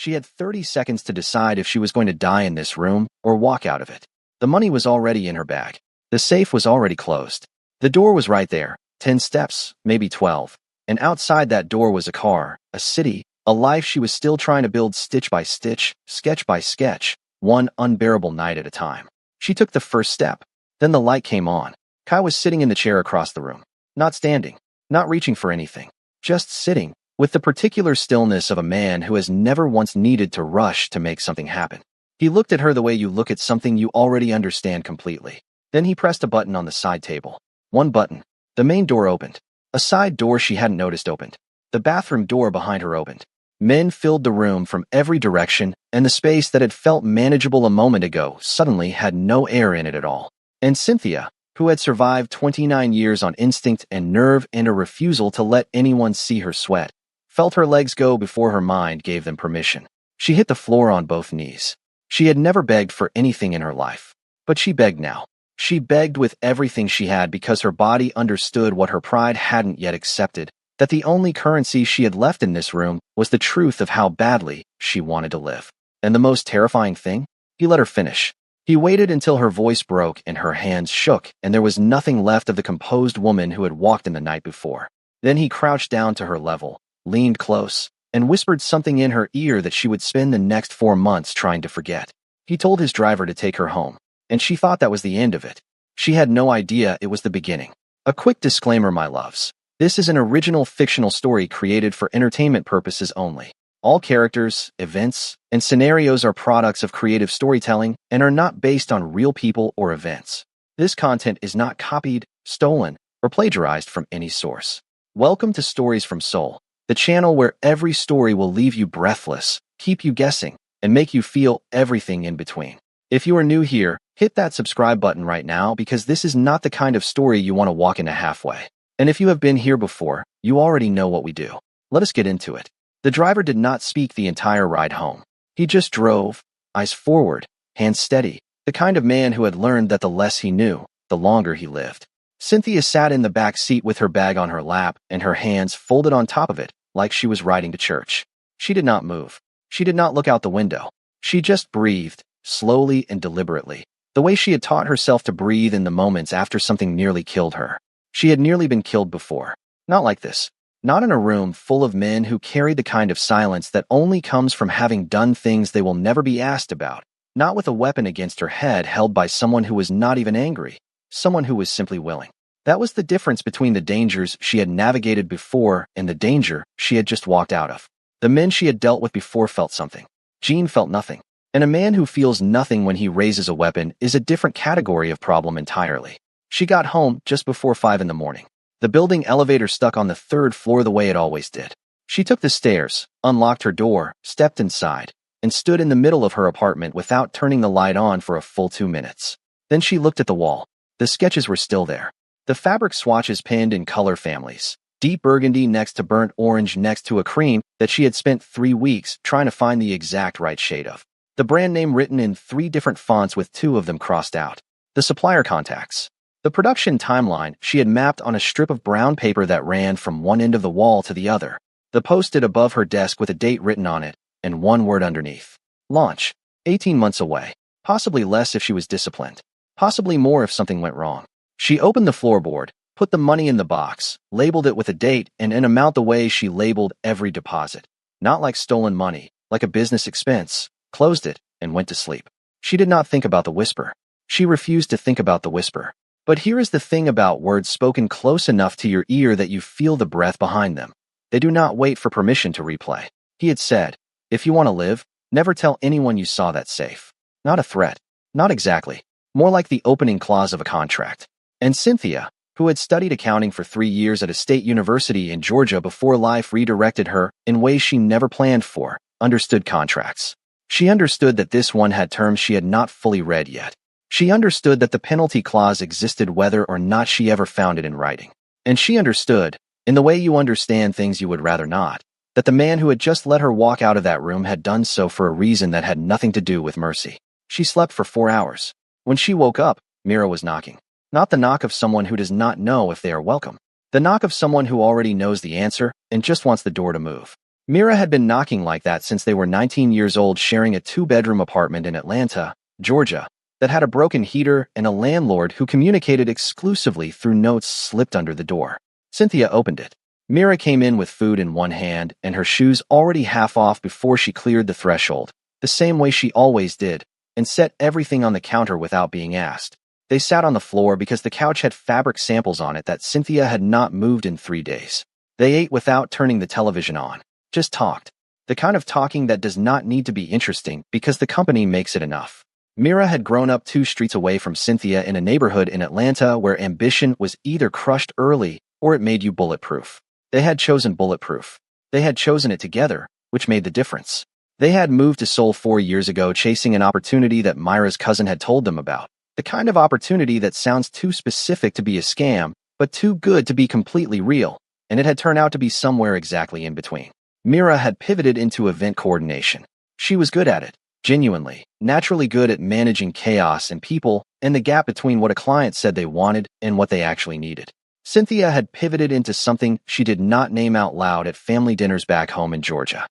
She had 30 seconds to decide if she was going to die in this room or walk out of it. The money was already in her bag. The safe was already closed. The door was right there, 10 steps, maybe 12. And outside that door was a car, a city, a life she was still trying to build stitch by stitch, sketch by sketch, one unbearable night at a time. She took the first step. Then the light came on. Kai was sitting in the chair across the room. Not standing, not reaching for anything, just sitting, with the particular stillness of a man who has never once needed to rush to make something happen. He looked at her the way you look at something you already understand completely. Then he pressed a button on the side table. One button. The main door opened. A side door she hadn't noticed opened. The bathroom door behind her opened. Men filled the room from every direction, and the space that had felt manageable a moment ago suddenly had no air in it at all. And Cynthia, who had survived 29 years on instinct and nerve and a refusal to let anyone see her sweat, felt her legs go before her mind gave them permission. She hit the floor on both knees. She had never begged for anything in her life. But she begged now. She begged with everything she had because her body understood what her pride hadn't yet accepted, that the only currency she had left in this room was the truth of how badly she wanted to live. And the most terrifying thing? He let her finish. He waited until her voice broke and her hands shook and there was nothing left of the composed woman who had walked in the night before. Then he crouched down to her level, leaned close, and whispered something in her ear that she would spend the next 4 months trying to forget. He told his driver to take her home, and she thought that was the end of it. She had no idea it was the beginning. A quick disclaimer, my loves. This is an original fictional story created for entertainment purposes only. All characters, events, and scenarios are products of creative storytelling and are not based on real people or events. This content is not copied, stolen, or plagiarized from any source. Welcome to Stories from Soul, the channel where every story will leave you breathless, keep you guessing, and make you feel everything in between. If you are new here, hit that subscribe button right now because this is not the kind of story you want to walk into halfway. And if you have been here before, you already know what we do. Let us get into it. The driver did not speak the entire ride home. He just drove, eyes forward, hands steady, the kind of man who had learned that the less he knew, the longer he lived. Cynthia sat in the back seat with her bag on her lap and her hands folded on top of it like she was riding to church. She did not move. She did not look out the window. She just breathed, slowly and deliberately, the way she had taught herself to breathe in the moments after something nearly killed her. She had nearly been killed before. Not like this. Not in a room full of men who carry the kind of silence that only comes from having done things they will never be asked about. Not with a weapon against her head held by someone who was not even angry. Someone who was simply willing. That was the difference between the dangers she had navigated before and the danger she had just walked out of. The men she had dealt with before felt something. Jean felt nothing. And a man who feels nothing when he raises a weapon is a different category of problem entirely. She got home just before 5 in the morning. The building elevator stuck on the 3rd floor the way it always did. She took the stairs, unlocked her door, stepped inside, and stood in the middle of her apartment without turning the light on for a full 2 minutes. Then she looked at the wall. The sketches were still there. The fabric swatches pinned in color families. Deep burgundy next to burnt orange next to a cream that she had spent 3 weeks trying to find the exact right shade of. The brand name written in 3 different fonts with 2 of them crossed out. The supplier contacts. The production timeline she had mapped on a strip of brown paper that ran from one end of the wall to the other. The post-it above her desk with a date written on it, and one word underneath. Launch. 18 months away. Possibly less if she was disciplined. Possibly more if something went wrong. She opened the floorboard, put the money in the box, labeled it with a date and an amount the way she labeled every deposit. Not like stolen money, like a business expense. Closed it, and went to sleep. She did not think about the whisper. She refused to think about the whisper. But here is the thing about words spoken close enough to your ear that you feel the breath behind them. They do not wait for permission to replay. He had said, if you want to live, never tell anyone you saw that safe. Not a threat. Not exactly. More like the opening clause of a contract. And Cynthia, who had studied accounting for 3 years at a state university in Georgia before life redirected her in ways she never planned for, understood contracts. She understood that this one had terms she had not fully read yet. She understood that the penalty clause existed whether or not she ever found it in writing. And she understood, in the way you understand things you would rather not, that the man who had just let her walk out of that room had done so for a reason that had nothing to do with mercy. She slept for 4 hours. When she woke up, Mira was knocking. Not the knock of someone who does not know if they are welcome. The knock of someone who already knows the answer and just wants the door to move. Mira had been knocking like that since they were 19 years old, sharing a two-bedroom apartment in Atlanta, Georgia, that had a broken heater and a landlord who communicated exclusively through notes slipped under the door. Cynthia opened it. Mira came in with food in one hand and her shoes already half off before she cleared the threshold, the same way she always did, and set everything on the counter without being asked. They sat on the floor because the couch had fabric samples on it that Cynthia had not moved in 3 days. They ate without turning the television on. Just talked. The kind of talking that does not need to be interesting because the company makes it enough. Mira had grown up 2 streets away from Cynthia in a neighborhood in Atlanta where ambition was either crushed early or it made you bulletproof. They had chosen bulletproof. They had chosen it together, which made the difference. They had moved to Seoul 4 years ago chasing an opportunity that Myra's cousin had told them about. The kind of opportunity that sounds too specific to be a scam, but too good to be completely real, and it had turned out to be somewhere exactly in between. Mira had pivoted into event coordination. She was good at it, genuinely, naturally good at managing chaos and people, and the gap between what a client said they wanted and what they actually needed. Cynthia had pivoted into something she did not name out loud at family dinners back home in Georgia.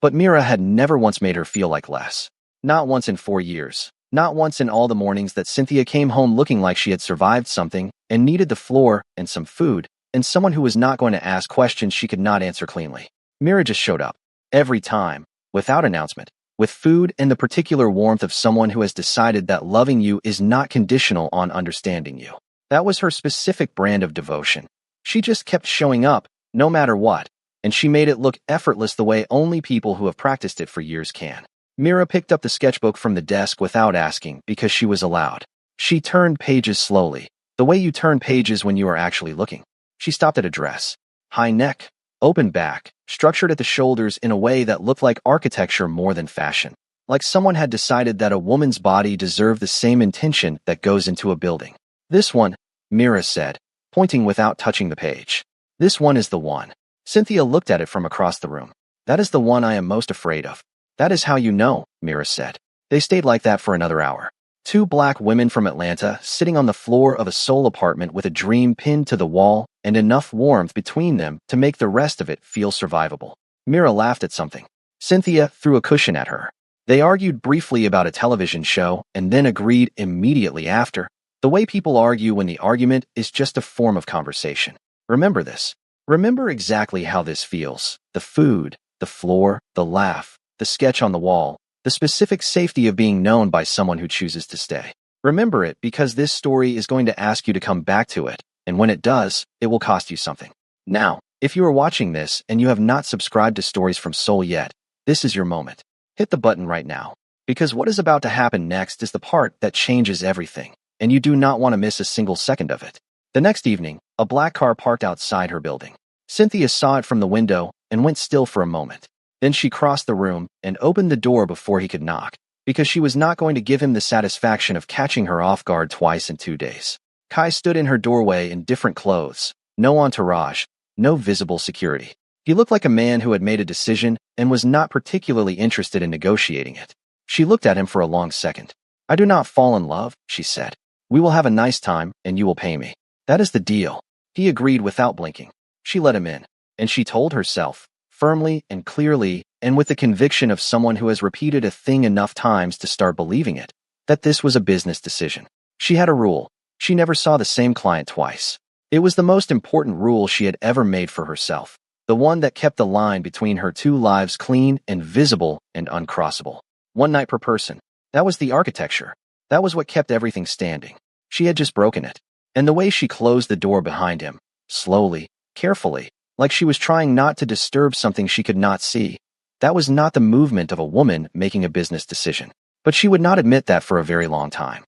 But Mira had never once made her feel like less. Not once in 4 years. Not once in all the mornings that Cynthia came home looking like she had survived something and needed the floor and some food and someone who was not going to ask questions she could not answer cleanly. Mira just showed up. Every time, without announcement, with food and the particular warmth of someone who has decided that loving you is not conditional on understanding you. That was her specific brand of devotion. She just kept showing up, no matter what, and she made it look effortless the way only people who have practiced it for years can. Mira picked up the sketchbook from the desk without asking because she was allowed. She turned pages slowly, the way you turn pages when you are actually looking. She stopped at a dress. High neck, open back, structured at the shoulders in a way that looked like architecture more than fashion. Like someone had decided that a woman's body deserved the same intention that goes into a building. This one, Mira said, pointing without touching the page. This one is the one. Cynthia looked at it from across the room. That is the one I am most afraid of. That is how you know, Mira said. They stayed like that for another hour. 2 black women from Atlanta sitting on the floor of a Seoul apartment with a dream pinned to the wall and enough warmth between them to make the rest of it feel survivable. Mira laughed at something. Cynthia threw a cushion at her. They argued briefly about a television show and then agreed immediately after. The way people argue when the argument is just a form of conversation. Remember this. Remember exactly how this feels. The food, the floor, the laugh, the sketch on the wall, the specific safety of being known by someone who chooses to stay. Remember it because this story is going to ask you to come back to it, and when it does, it will cost you something. Now, if you are watching this and you have not subscribed to Stories from Seoul yet, this is your moment. Hit the button right now, because what is about to happen next is the part that changes everything, and you do not want to miss a single second of it. The next evening, a black car parked outside her building. Cynthia saw it from the window and went still for a moment. Then she crossed the room and opened the door before he could knock, because she was not going to give him the satisfaction of catching her off guard twice in 2 days. Kai stood in her doorway in different clothes, no entourage, no visible security. He looked like a man who had made a decision and was not particularly interested in negotiating it. She looked at him for a long second. "I do not fall in love," she said. "We will have a nice time and you will pay me. That is the deal." He agreed without blinking. She let him in, and she told herself, firmly and clearly, and with the conviction of someone who has repeated a thing enough times to start believing it, that this was a business decision. She had a rule. She never saw the same client twice. It was the most important rule she had ever made for herself, the one that kept the line between her 2 lives clean and visible and uncrossable. 1 night per person. That was the architecture. That was what kept everything standing. She had just broken it. And the way she closed the door behind him, slowly, carefully, like she was trying not to disturb something she could not see, that was not the movement of a woman making a business decision. But she would not admit that for a very long time.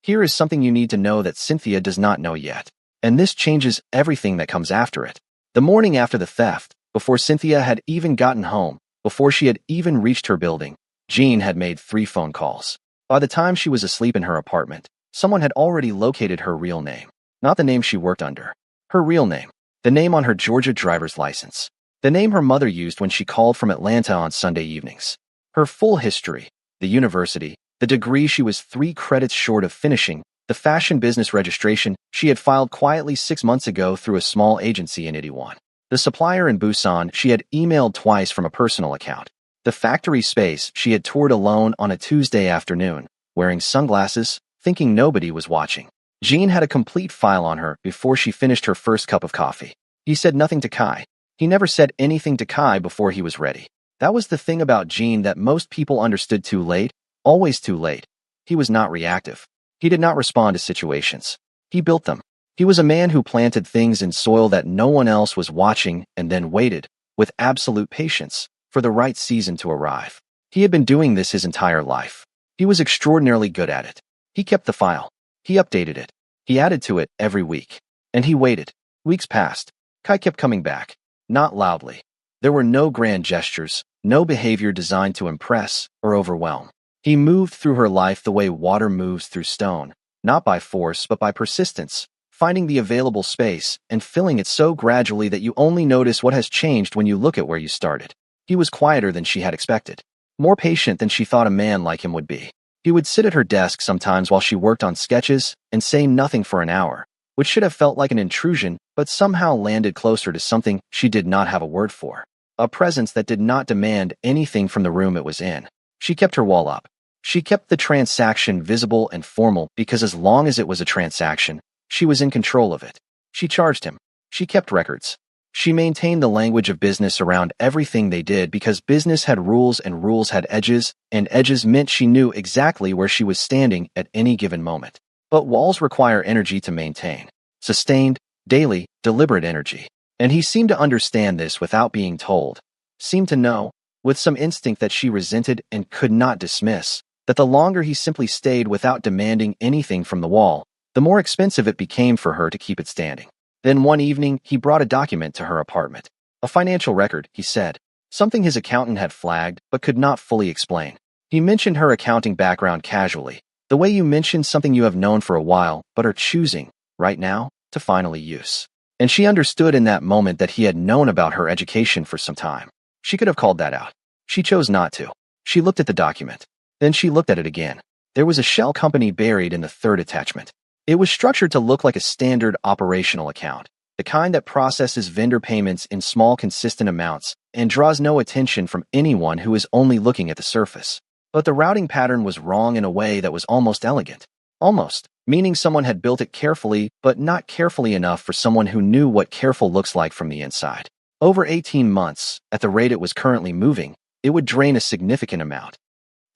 Here is something you need to know that Cynthia does not know yet, and this changes everything that comes after it. The morning after the theft, before Cynthia had even gotten home, before she had even reached her building, Jean had made 3 phone calls. By the time she was asleep in her apartment, someone had already located her real name. Not the name she worked under. Her real name. The name on her Georgia driver's license. The name her mother used when she called from Atlanta on Sunday evenings. Her full history. The university. The degree she was 3 credits short of finishing. The fashion business registration she had filed quietly 6 months ago through a small agency in Itaewon. The supplier in Busan she had emailed twice from a personal account. The factory space she had toured alone on a Tuesday afternoon, wearing sunglasses, thinking nobody was watching. Jean had a complete file on her before she finished her first cup of coffee. He said nothing to Kai. He never said anything to Kai before he was ready. That was the thing about Jean that most people understood too late, always too late. He was not reactive. He did not respond to situations. He built them. He was a man who planted things in soil that no one else was watching and then waited, with absolute patience, for the right season to arrive. He had been doing this his entire life. He was extraordinarily good at it. He kept the file. He updated it. He added to it every week. And he waited. Weeks passed. Kai kept coming back. Not loudly. There were no grand gestures, no behavior designed to impress or overwhelm. He moved through her life the way water moves through stone, not by force but by persistence, finding the available space and filling it so gradually that you only notice what has changed when you look at where you started. He was quieter than she had expected, more patient than she thought a man like him would be. He would sit at her desk sometimes while she worked on sketches and say nothing for an hour, which should have felt like an intrusion but somehow landed closer to something she did not have a word for. A presence that did not demand anything from the room it was in. She kept her wall up. She kept the transaction visible and formal because as long as it was a transaction, she was in control of it. She charged him. She kept records. She maintained the language of business around everything they did because business had rules and rules had edges, and edges meant she knew exactly where she was standing at any given moment. But walls require energy to maintain. Sustained, daily, deliberate energy. And he seemed to understand this without being told. Seemed to know, with some instinct that she resented and could not dismiss, that the longer he simply stayed without demanding anything from the wall, the more expensive it became for her to keep it standing. Then one evening, he brought a document to her apartment. A financial record, he said. Something his accountant had flagged, but could not fully explain. He mentioned her accounting background casually, the way you mention something you have known for a while, but are choosing, right now, to finally use. And she understood in that moment that he had known about her education for some time. She could have called that out. She chose not to. She looked at the document. Then she looked at it again. There was a shell company buried in the third attachment. It was structured to look like a standard operational account, the kind that processes vendor payments in small consistent amounts and draws no attention from anyone who is only looking at the surface. But the routing pattern was wrong in a way that was almost elegant. Almost, meaning someone had built it carefully, but not carefully enough for someone who knew what careful looks like from the inside. Over 18 months, at the rate it was currently moving, it would drain a significant amount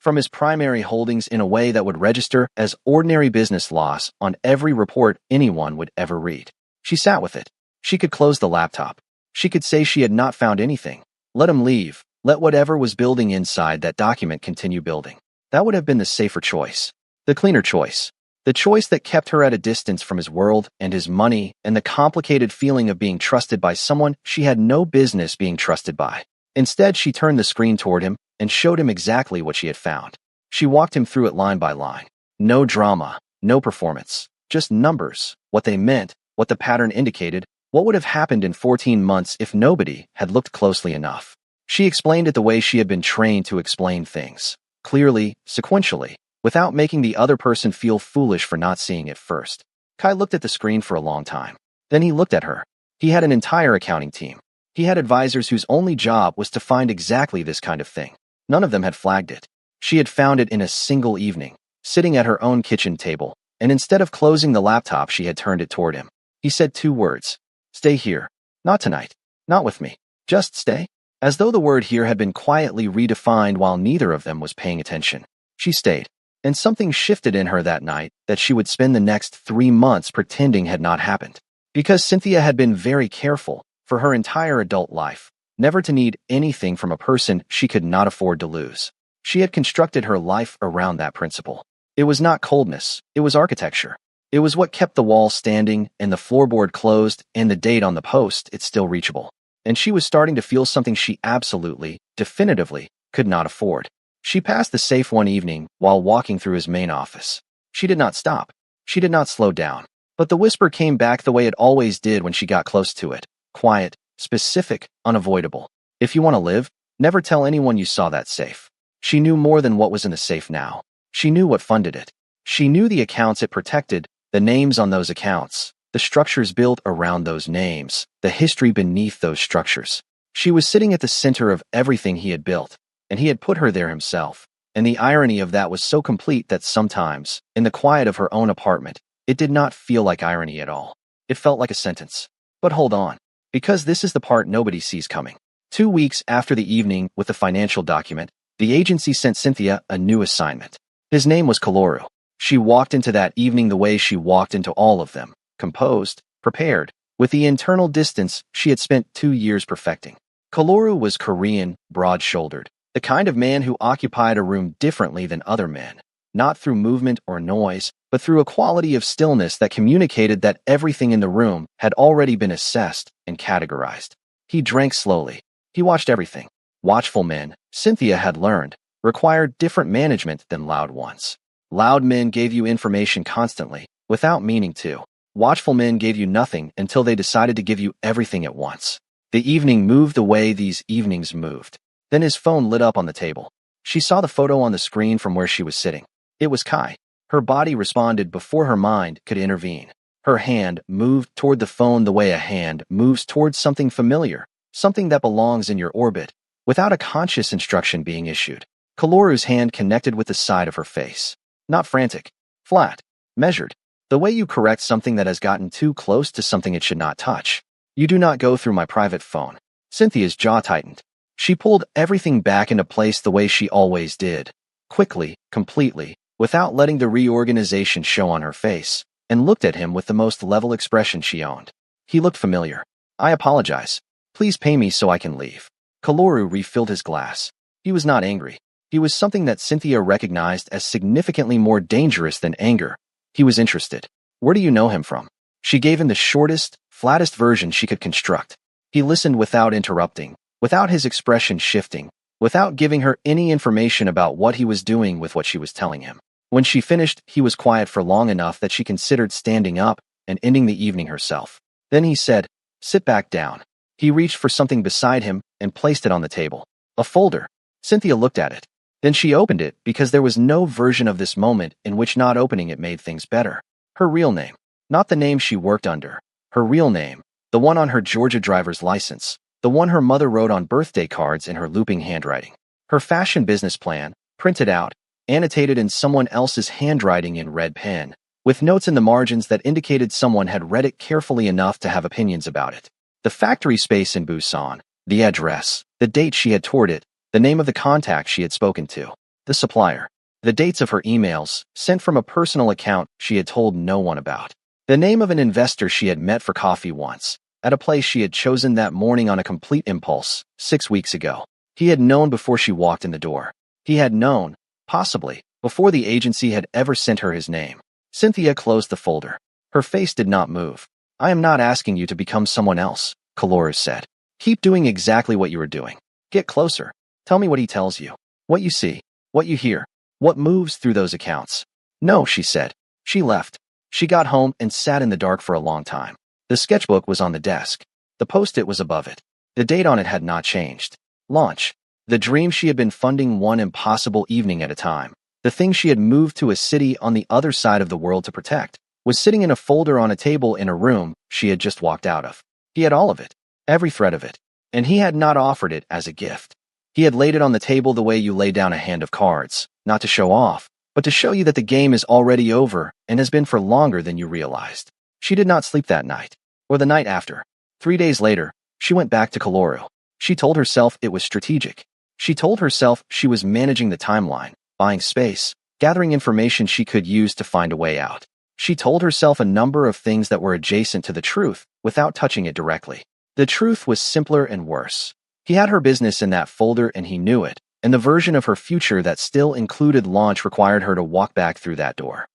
from his primary holdings in a way that would register as ordinary business loss on every report anyone would ever read. She sat with it. She could close the laptop. She could say she had not found anything. Let him leave. Let whatever was building inside that document continue building. That would have been the safer choice. The cleaner choice. The choice that kept her at a distance from his world and his money and the complicated feeling of being trusted by someone she had no business being trusted by. Instead, she turned the screen toward him and showed him exactly what she had found. She walked him through it line by line. No drama, no performance, just numbers, what they meant, what the pattern indicated, what would have happened in 14 months if nobody had looked closely enough. She explained it the way she had been trained to explain things, clearly, sequentially, without making the other person feel foolish for not seeing it first. Kai looked at the screen for a long time. Then he looked at her. He had an entire accounting team. He had advisors whose only job was to find exactly this kind of thing. None of them had flagged it. She had found it in a single evening, sitting at her own kitchen table, and instead of closing the laptop, she had turned it toward him. He said 2 words. Stay here. Not tonight. Not with me. Just stay. As though the word here had been quietly redefined while neither of them was paying attention. She stayed. And something shifted in her that night that she would spend the next 3 months pretending had not happened. Because Cynthia had been very careful, for her entire adult life, never to need anything from a person she could not afford to lose. She had constructed her life around that principle. It was not coldness, it was architecture. It was what kept the wall standing and the floorboard closed and the date on the post it's still reachable. And she was starting to feel something she absolutely, definitively, could not afford. She passed the safe one evening while walking through his main office. She did not stop. She did not slow down. But the whisper came back the way it always did when she got close to it. Quiet, specific, unavoidable. If you want to live, never tell anyone you saw that safe. She knew more than what was in the safe now. She knew what funded it. She knew the accounts it protected, the names on those accounts, the structures built around those names, the history beneath those structures. She was sitting at the center of everything he had built, and he had put her there himself. And the irony of that was so complete that sometimes, in the quiet of her own apartment, it did not feel like irony at all. It felt like a sentence. But hold on, because this is the part nobody sees coming. 2 weeks after the evening with the financial document, the agency sent Cynthia a new assignment. His name was Kaloru. She walked into that evening the way she walked into all of them, composed, prepared, with the internal distance she had spent 2 years perfecting. Kaloru was Korean, broad-shouldered, the kind of man who occupied a room differently than other men, not through movement or noise, but through a quality of stillness that communicated that everything in the room had already been assessed and categorized. He drank slowly. He watched everything. Watchful men, Cynthia had learned, required different management than loud ones. Loud men gave you information constantly, without meaning to. Watchful men gave you nothing until they decided to give you everything at once. The evening moved the way these evenings moved. Then his phone lit up on the table. She saw the photo on the screen from where she was sitting. It was Kai. Her body responded before her mind could intervene. Her hand moved toward the phone the way a hand moves towards something familiar, something that belongs in your orbit, without a conscious instruction being issued. Kaloru's hand connected with the side of her face. Not frantic, flat, measured. The way you correct something that has gotten too close to something it should not touch. You do not go through my private phone. Cynthia's jaw tightened. She pulled everything back into place the way she always did. Quickly, completely, without letting the reorganization show on her face, and looked at him with the most level expression she owned. He looked familiar. I apologize. Please pay me so I can leave. Kaloru refilled his glass. He was not angry. He was something that Cynthia recognized as significantly more dangerous than anger. He was interested. Where do you know him from? She gave him the shortest, flattest version she could construct. He listened without interrupting, without his expression shifting, without giving her any information about what he was doing with what she was telling him. When she finished, he was quiet for long enough that she considered standing up and ending the evening herself. Then he said, "Sit back down." He reached for something beside him and placed it on the table. A folder. Cynthia looked at it. Then she opened it because there was no version of this moment in which not opening it made things better. Her real name. Not the name she worked under. Her real name. The one on her Georgia driver's license. The one her mother wrote on birthday cards in her looping handwriting. Her fashion business plan, printed out, annotated in someone else's handwriting in red pen, with notes in the margins that indicated someone had read it carefully enough to have opinions about it. The factory space in Busan, the address, the date she had toured it, the name of the contact she had spoken to, the supplier, the dates of her emails, sent from a personal account she had told no one about, the name of an investor she had met for coffee once, at a place she had chosen that morning on a complete impulse, 6 weeks ago. He had known before she walked in the door. He had known, possibly, before the agency had ever sent her his name. Cynthia closed the folder. Her face did not move. I am not asking you to become someone else, Kaloru said. Keep doing exactly what you were doing. Get closer. Tell me what he tells you. What you see. What you hear. What moves through those accounts. No, she said. She left. She got home and sat in the dark for a long time. The sketchbook was on the desk. The post-it was above it. The date on it had not changed. Launch. The dream she had been funding one impossible evening at a time. The thing she had moved to a city on the other side of the world to protect, was sitting in a folder on a table in a room she had just walked out of. He had all of it. Every thread of it. And he had not offered it as a gift. He had laid it on the table the way you lay down a hand of cards, not to show off, but to show you that the game is already over and has been for longer than you realized. She did not sleep that night, or the night after. 3 days later, she went back to Kaloru. She told herself it was strategic. She told herself she was managing the timeline, buying space, gathering information she could use to find a way out. She told herself a number of things that were adjacent to the truth without touching it directly. The truth was simpler and worse. He had her business in that folder and he knew it, and the version of her future that still included launch required her to walk back through that door.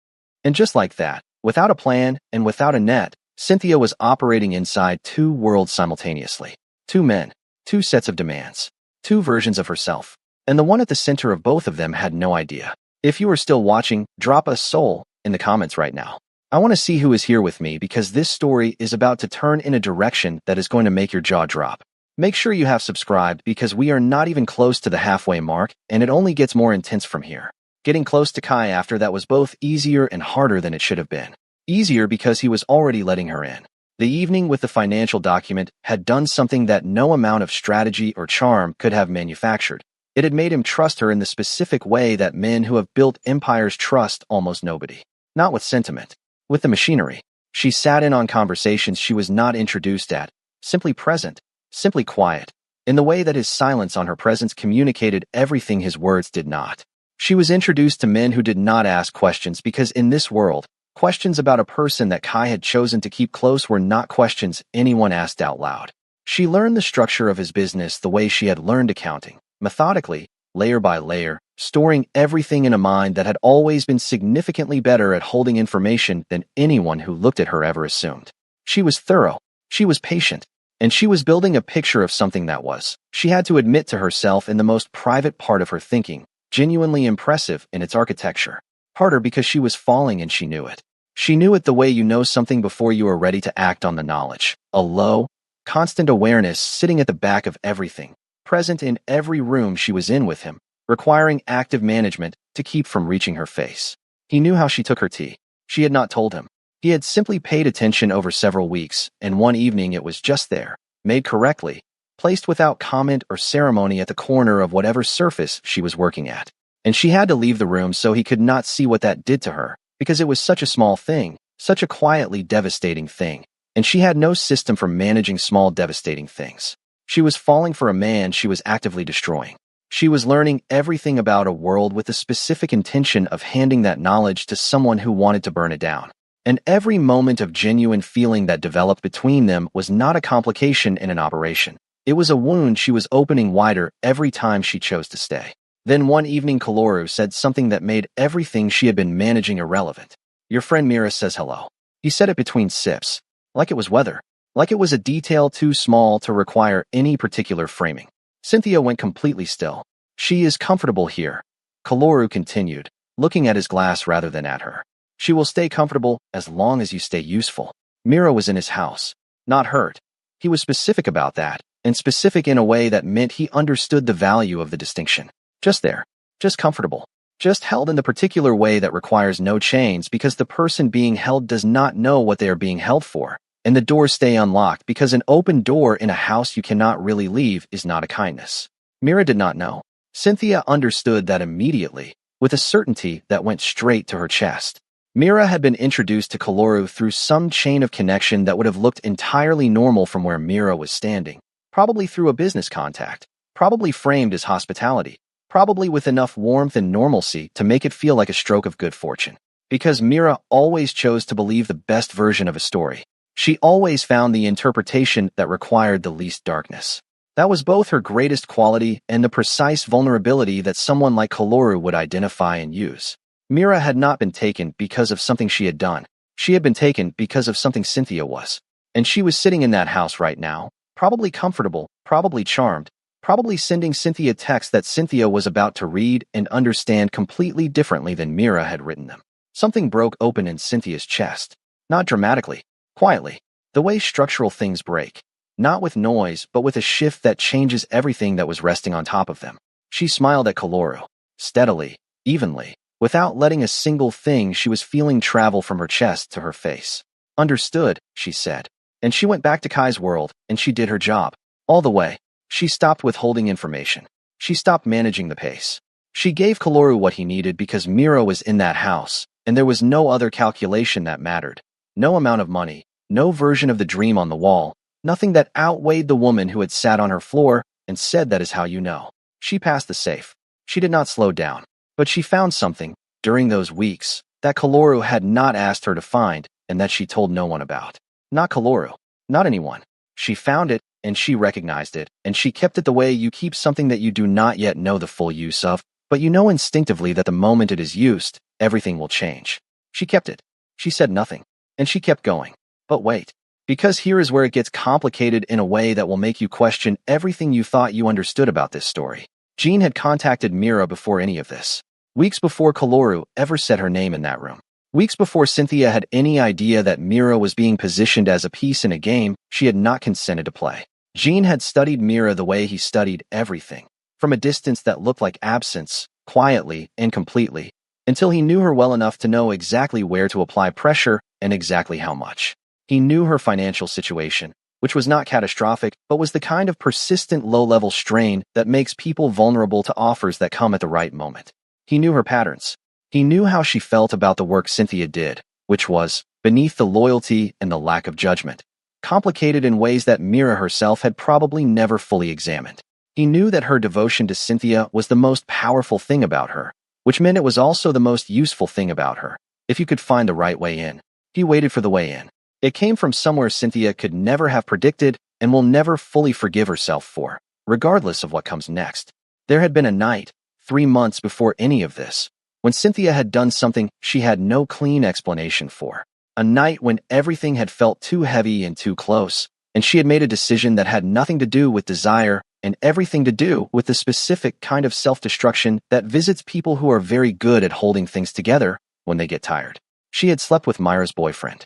And just like that, without a plan and without a net, Cynthia was operating inside 2 worlds simultaneously. 2 men, 2 sets of demands, 2 versions of herself, and the one at the center of both of them had no idea. If you are still watching, drop a soul in the comments right now. I want to see who is here with me because this story is about to turn in a direction that is going to make your jaw drop. Make sure you have subscribed because we are not even close to the halfway mark and it only gets more intense from here. Getting close to Kai after that was both easier and harder than it should have been. Easier because he was already letting her in. The evening with the financial document had done something that no amount of strategy or charm could have manufactured. It had made him trust her in the specific way that men who have built empires trust almost nobody. Not with sentiment, with the machinery. She sat in on conversations she was not introduced at, simply present, simply quiet, in the way that his silence on her presence communicated everything his words did not. She was introduced to men who did not ask questions because in this world, questions about a person that Kai had chosen to keep close were not questions anyone asked out loud. She learned the structure of his business the way she had learned accounting, methodically, layer by layer, storing everything in a mind that had always been significantly better at holding information than anyone who looked at her ever assumed. She was thorough, she was patient, and she was building a picture of something that was, she had to admit to herself in the most private part of her thinking, genuinely impressive in its architecture. Harder because she was falling and she knew it. She knew it the way you know something before you are ready to act on the knowledge. A low, constant awareness sitting at the back of everything, present in every room she was in with him, requiring active management to keep from reaching her face. He knew how she took her tea. She had not told him. He had simply paid attention over several weeks, and one evening it was just there, made correctly, placed without comment or ceremony at the corner of whatever surface she was working at. And she had to leave the room so he could not see what that did to her, because it was such a small thing, such a quietly devastating thing, and she had no system for managing small devastating things. She was falling for a man she was actively destroying. She was learning everything about a world with the specific intention of handing that knowledge to someone who wanted to burn it down. And every moment of genuine feeling that developed between them was not a complication in an operation. It was a wound she was opening wider every time she chose to stay. Then one evening Kaloru said something that made everything she had been managing irrelevant. "Your friend Mira says hello." He said it between sips, like it was weather, like it was a detail too small to require any particular framing. Cynthia went completely still. "She is comfortable here," Kaloru continued, looking at his glass rather than at her. "She will stay comfortable as long as you stay useful." Mira was in his house, not hurt. He was specific about that, and specific in a way that meant he understood the value of the distinction. Just there, just comfortable, just held in the particular way that requires no chains because the person being held does not know what they are being held for, and the doors stay unlocked because an open door in a house you cannot really leave is not a kindness. Mira did not know. Cynthia understood that immediately, with a certainty that went straight to her chest. Mira had been introduced to Kaloru through some chain of connection that would have looked entirely normal from where Mira was standing, probably through a business contact, probably framed as hospitality, probably with enough warmth and normalcy to make it feel like a stroke of good fortune. Because Mira always chose to believe the best version of a story. She always found the interpretation that required the least darkness. That was both her greatest quality and the precise vulnerability that someone like Kaloru would identify and use. Mira had not been taken because of something she had done. She had been taken because of something Cynthia was. And she was sitting in that house right now, probably comfortable, probably charmed, probably sending Cynthia texts that Cynthia was about to read and understand completely differently than Mira had written them. Something broke open in Cynthia's chest. Not dramatically, quietly, the way structural things break. Not with noise, but with a shift that changes everything that was resting on top of them. She smiled at Kaloru, steadily, evenly, without letting a single thing she was feeling travel from her chest to her face. "Understood," she said. And she went back to Kai's world, and she did her job. All the way. She stopped withholding information. She stopped managing the pace. She gave Kaloru what he needed because Mira was in that house, and there was no other calculation that mattered. No amount of money, no version of the dream on the wall, nothing that outweighed the woman who had sat on her floor and said that is how you know. She passed the safe. She did not slow down, but she found something, during those weeks, that Kaloru had not asked her to find and that she told no one about. Not Kaloru. Not anyone. She found it, and she recognized it, and she kept it the way you keep something that you do not yet know the full use of, but you know instinctively that the moment it is used, everything will change. She kept it. She said nothing, and she kept going. But wait, because here is where it gets complicated in a way that will make you question everything you thought you understood about this story. Jean had contacted Mira before any of this. Weeks before Kaloru ever said her name in that room. Weeks before Cynthia had any idea that Mira was being positioned as a piece in a game she had not consented to play. Jean had studied Mira the way he studied everything, from a distance that looked like absence, quietly and completely, until he knew her well enough to know exactly where to apply pressure and exactly how much. He knew her financial situation, which was not catastrophic, but was the kind of persistent low-level strain that makes people vulnerable to offers that come at the right moment. He knew her patterns. He knew how she felt about the work Cynthia did, which was, beneath the loyalty and the lack of judgment, complicated in ways that Mira herself had probably never fully examined. He knew that her devotion to Cynthia was the most powerful thing about her, which meant it was also the most useful thing about her, if you could find the right way in. He waited for the way in. It came from somewhere Cynthia could never have predicted and will never fully forgive herself for, regardless of what comes next. There had been a night, 3 months before any of this, when Cynthia had done something she had no clean explanation for. A night when everything had felt too heavy and too close, and she had made a decision that had nothing to do with desire and everything to do with the specific kind of self-destruction that visits people who are very good at holding things together when they get tired. She had slept with Myra's boyfriend.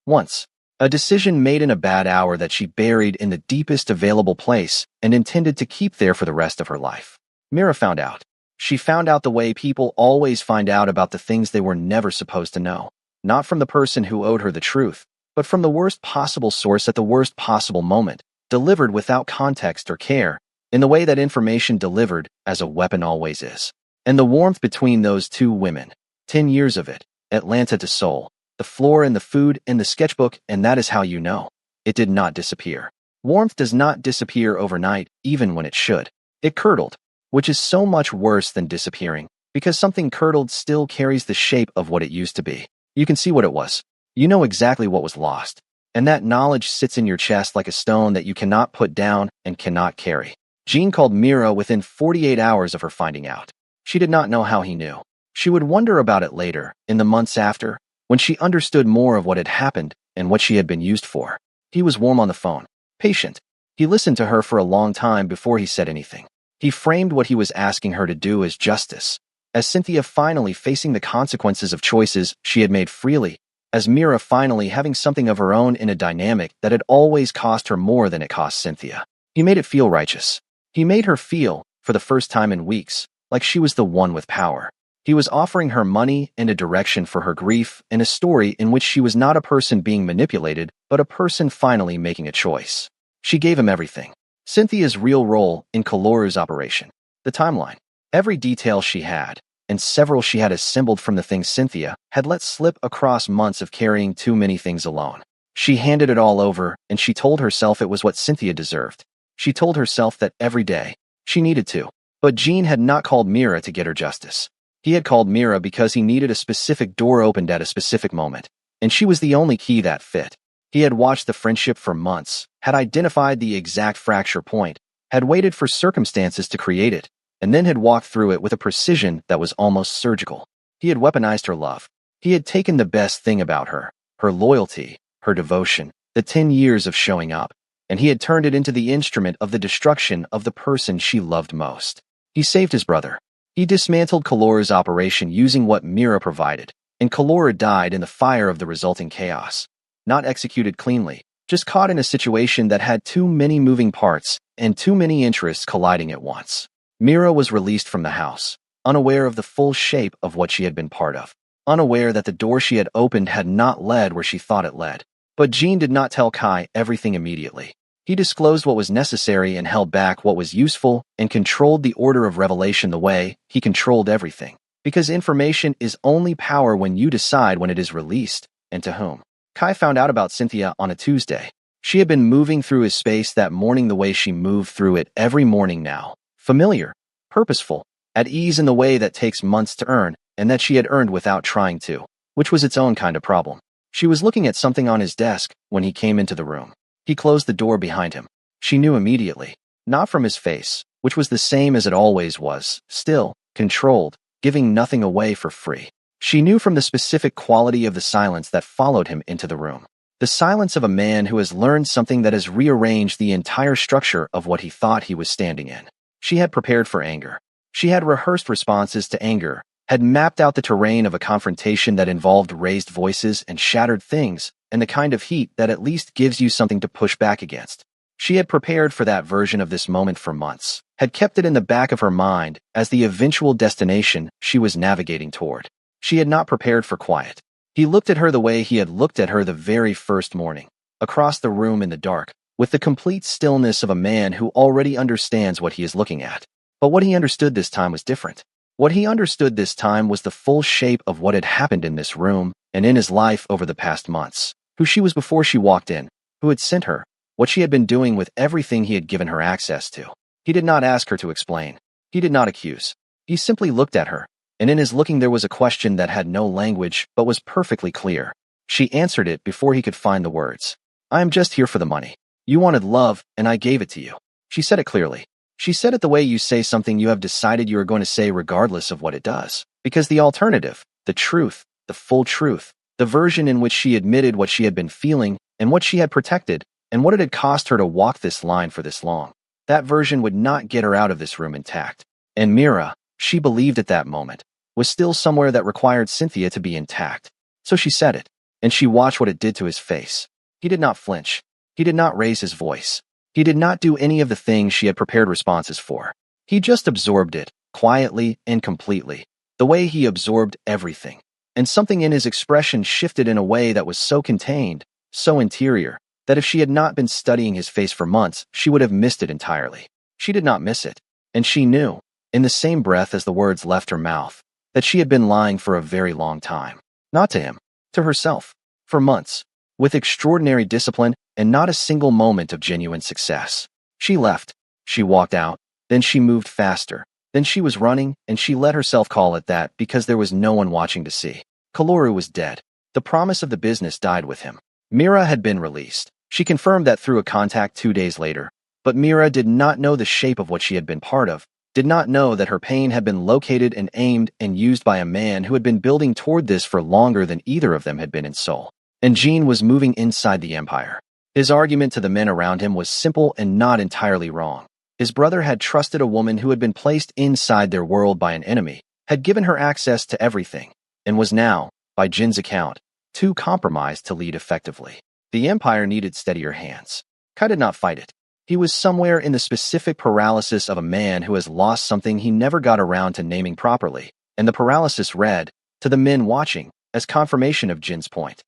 Once, a decision made in a bad hour that she buried in the deepest available place and intended to keep there for the rest of her life. Mira found out. She found out the way people always find out about the things they were never supposed to know. Not from the person who owed her the truth, but from the worst possible source at the worst possible moment, delivered without context or care, in the way that information delivered as a weapon always is. And the warmth between those two women, 10 years of it, Atlanta to Seoul, the floor and the food and the sketchbook, and that is how you know. It did not disappear. Warmth does not disappear overnight, even when it should. It curdled, which is so much worse than disappearing, because something curdled still carries the shape of what it used to be. You can see what it was. You know exactly what was lost. And that knowledge sits in your chest like a stone that you cannot put down and cannot carry. Jean called Mira within 48 hours of her finding out. She did not know how he knew. She would wonder about it later, in the months after, when she understood more of what had happened and what she had been used for. He was warm on the phone, patient. He listened to her for a long time before he said anything. He framed what he was asking her to do as justice, as Cynthia finally facing the consequences of choices she had made freely, as Mira finally having something of her own in a dynamic that had always cost her more than it cost Cynthia. He made it feel righteous. He made her feel, for the first time in weeks, like she was the one with power. He was offering her money and a direction for her grief and a story in which she was not a person being manipulated, but a person finally making a choice. She gave him everything. Cynthia's real role in Kaloru's operation, the timeline, every detail she had, and several she had assembled from the things Cynthia had let slip across months of carrying too many things alone. She handed it all over, and she told herself it was what Cynthia deserved. She told herself that every day. She needed to. But Jean had not called Mira to get her justice. He had called Mira because he needed a specific door opened at a specific moment, and she was the only key that fit. He had watched the friendship for months, had identified the exact fracture point, had waited for circumstances to create it, and then had walked through it with a precision that was almost surgical. He had weaponized her love. He had taken the best thing about her, her loyalty, her devotion, the 10 years of showing up, and he had turned it into the instrument of the destruction of the person she loved most. He saved his brother. He dismantled Kaloru's operation using what Mira provided, and Kaloru died in the fire of the resulting chaos. Not executed cleanly, just caught in a situation that had too many moving parts and too many interests colliding at once. Mira was released from the house, unaware of the full shape of what she had been part of, unaware that the door she had opened had not led where she thought it led. But Jean did not tell Kai everything immediately. He disclosed what was necessary and held back what was useful and controlled the order of revelation the way he controlled everything. Because information is only power when you decide when it is released and to whom. Kai found out about Cynthia on a Tuesday. She had been moving through his space that morning the way she moved through it every morning now. Familiar, purposeful, at ease in the way that takes months to earn and that she had earned without trying to, which was its own kind of problem. She was looking at something on his desk when he came into the room. He closed the door behind him. She knew immediately, not from his face, which was the same as it always was, still, controlled, giving nothing away for free. She knew from the specific quality of the silence that followed him into the room. The silence of a man who has learned something that has rearranged the entire structure of what he thought he was standing in. She had prepared for anger. She had rehearsed responses to anger, had mapped out the terrain of a confrontation that involved raised voices and shattered things, and the kind of heat that at least gives you something to push back against. She had prepared for that version of this moment for months, had kept it in the back of her mind as the eventual destination she was navigating toward. She had not prepared for quiet. He looked at her the way he had looked at her the very first morning, across the room in the dark, with the complete stillness of a man who already understands what he is looking at. But what he understood this time was different. What he understood this time was the full shape of what had happened in this room and in his life over the past months, who she was before she walked in, who had sent her, what she had been doing with everything he had given her access to. He did not ask her to explain. He did not accuse. He simply looked at her, and in his looking there was a question that had no language but was perfectly clear. She answered it before he could find the words. I am just here for the money. You wanted love, and I gave it to you. She said it clearly. She said it the way you say something you have decided you are going to say regardless of what it does. Because the alternative, the truth, the full truth, the version in which she admitted what she had been feeling and what she had protected and what it had cost her to walk this line for this long, that version would not get her out of this room intact. And Mira, she believed at that moment, was still somewhere that required Cynthia to be intact. So she said it, and she watched what it did to his face. He did not flinch. He did not raise his voice. He did not do any of the things she had prepared responses for. He just absorbed it, quietly and completely, the way he absorbed everything. And something in his expression shifted in a way that was so contained, so interior, that if she had not been studying his face for months, she would have missed it entirely. She did not miss it, and she knew, in the same breath as the words left her mouth, that she had been lying for a very long time. Not to him, to herself, for months, with extraordinary discipline and not a single moment of genuine success. She left, she walked out, then she moved faster, then she was running, and she let herself call it that because there was no one watching to see. Kaloru was dead. The promise of the business died with him. Mira had been released. She confirmed that through a contact 2 days later, but Mira did not know the shape of what she had been part of, did not know that her pain had been located and aimed and used by a man who had been building toward this for longer than either of them had been in Seoul. And Jean was moving inside the empire. His argument to the men around him was simple and not entirely wrong. His brother had trusted a woman who had been placed inside their world by an enemy, had given her access to everything, and was now, by Jin's account, too compromised to lead effectively. The empire needed steadier hands. Kai did not fight it. He was somewhere in the specific paralysis of a man who has lost something he never got around to naming properly, and the paralysis read, to the men watching, as confirmation of Jin's point.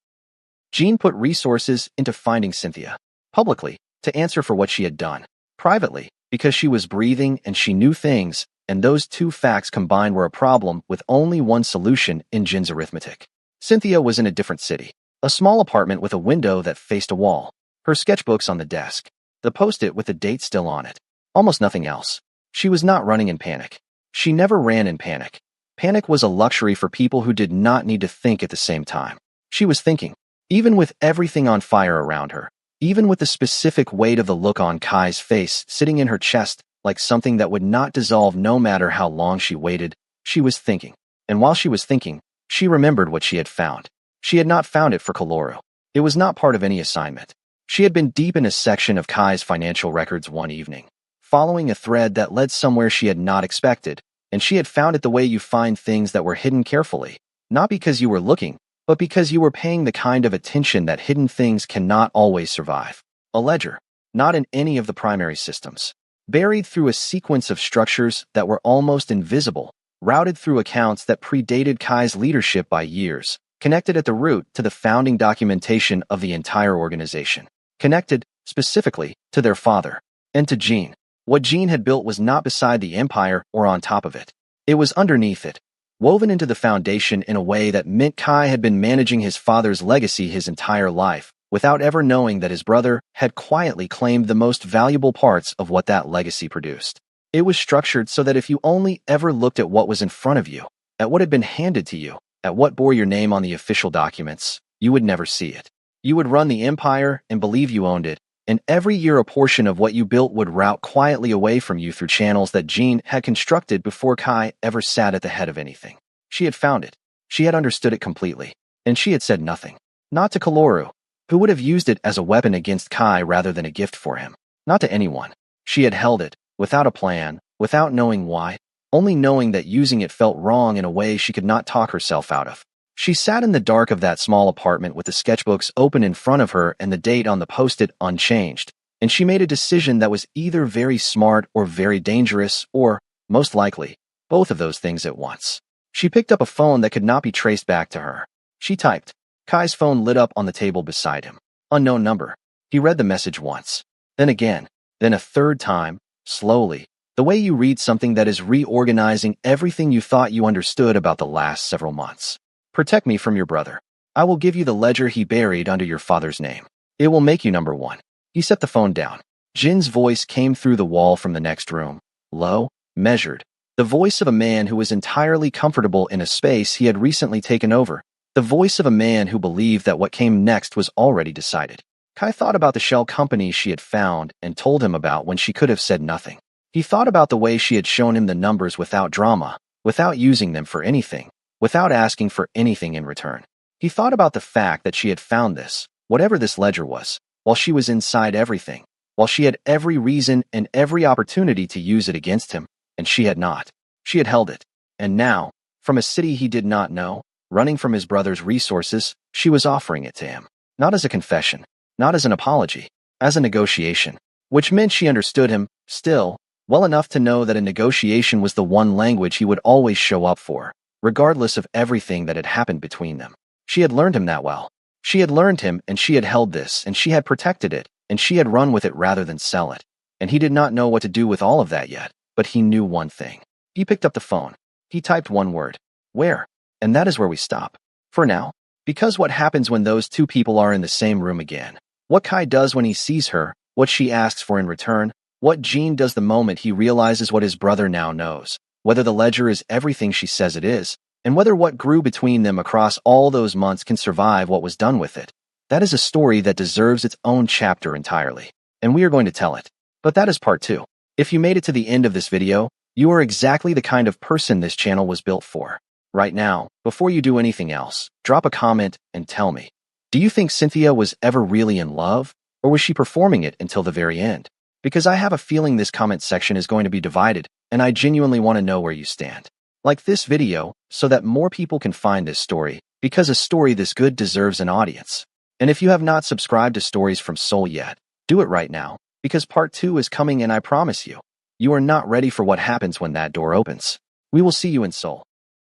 Jean put resources into finding Cynthia, publicly, to answer for what she had done, privately, because she was breathing and she knew things, and those two facts combined were a problem with only one solution in Jin's arithmetic. Cynthia was in a different city, a small apartment with a window that faced a wall, her sketchbooks on the desk, the post-it with the date still on it, almost nothing else. She was not running in panic. She never ran in panic. Panic was a luxury for people who did not need to think at the same time. She was thinking. Even with everything on fire around her, even with the specific weight of the look on Kai's face sitting in her chest like something that would not dissolve no matter how long she waited, she was thinking. And while she was thinking, she remembered what she had found. She had not found it for Kaloru. It was not part of any assignment. She had been deep in a section of Kai's financial records one evening, following a thread that led somewhere she had not expected, and she had found it the way you find things that were hidden carefully, not because you were looking, but because you were paying the kind of attention that hidden things cannot always survive. A ledger, not in any of the primary systems, buried through a sequence of structures that were almost invisible, routed through accounts that predated Kai's leadership by years, connected at the root to the founding documentation of the entire organization, connected, specifically, to their father, and to Jean. What Jean had built was not beside the empire or on top of it. It was underneath it, woven into the foundation in a way that meant Kai had been managing his father's legacy his entire life, without ever knowing that his brother had quietly claimed the most valuable parts of what that legacy produced. It was structured so that if you only ever looked at what was in front of you, at what had been handed to you, at what bore your name on the official documents, you would never see it. You would run the empire and believe you owned it, and every year a portion of what you built would route quietly away from you through channels that Jean had constructed before Kai ever sat at the head of anything. She had found it. She had understood it completely. And she had said nothing. Not to Kaloru, who would have used it as a weapon against Kai rather than a gift for him. Not to anyone. She had held it, without a plan, without knowing why, only knowing that using it felt wrong in a way she could not talk herself out of. She sat in the dark of that small apartment with the sketchbooks open in front of her and the date on the post-it unchanged, and she made a decision that was either very smart or very dangerous or, most likely, both of those things at once. She picked up a phone that could not be traced back to her. She typed, Kai's phone lit up on the table beside him. Unknown number. He read the message once, then again, then a third time, slowly, the way you read something that is reorganizing everything you thought you understood about the last several months. Protect me from your brother. I will give you the ledger he buried under your father's name. It will make you number one. He set the phone down. Jin's voice came through the wall from the next room, low, measured. The voice of a man who was entirely comfortable in a space he had recently taken over. The voice of a man who believed that what came next was already decided. Kai thought about the shell company she had found and told him about when she could have said nothing. He thought about the way she had shown him the numbers without drama, without using them for anything, without asking for anything in return. He thought about the fact that she had found this, whatever this ledger was, while she was inside everything, while she had every reason and every opportunity to use it against him, and she had not. She had held it. And now, from a city he did not know, running from his brother's resources, she was offering it to him. Not as a confession, not as an apology, as a negotiation, which meant she understood him, still, well enough to know that a negotiation was the one language he would always show up for, regardless of everything that had happened between them. She had learned him that well. She had learned him, and she had held this, and she had protected it, and she had run with it rather than sell it. And he did not know what to do with all of that yet, but he knew one thing. He picked up the phone. He typed one word. Where? And that is where we stop. For now. Because what happens when those two people are in the same room again? What Kai does when he sees her, what she asks for in return, what Jin does the moment he realizes what his brother now knows, whether the ledger is everything she says it is, and whether what grew between them across all those months can survive what was done with it. That is a story that deserves its own chapter entirely, and we are going to tell it. But that is part 2. If you made it to the end of this video, you are exactly the kind of person this channel was built for. Right now, before you do anything else, drop a comment and tell me, do you think Cynthia was ever really in love, or was she performing it until the very end? Because I have a feeling this comment section is going to be divided, and I genuinely want to know where you stand. Like this video, so that more people can find this story, because a story this good deserves an audience. And if you have not subscribed to Stories from Seoul yet, do it right now, because part 2 is coming and I promise you, you are not ready for what happens when that door opens. We will see you in Seoul.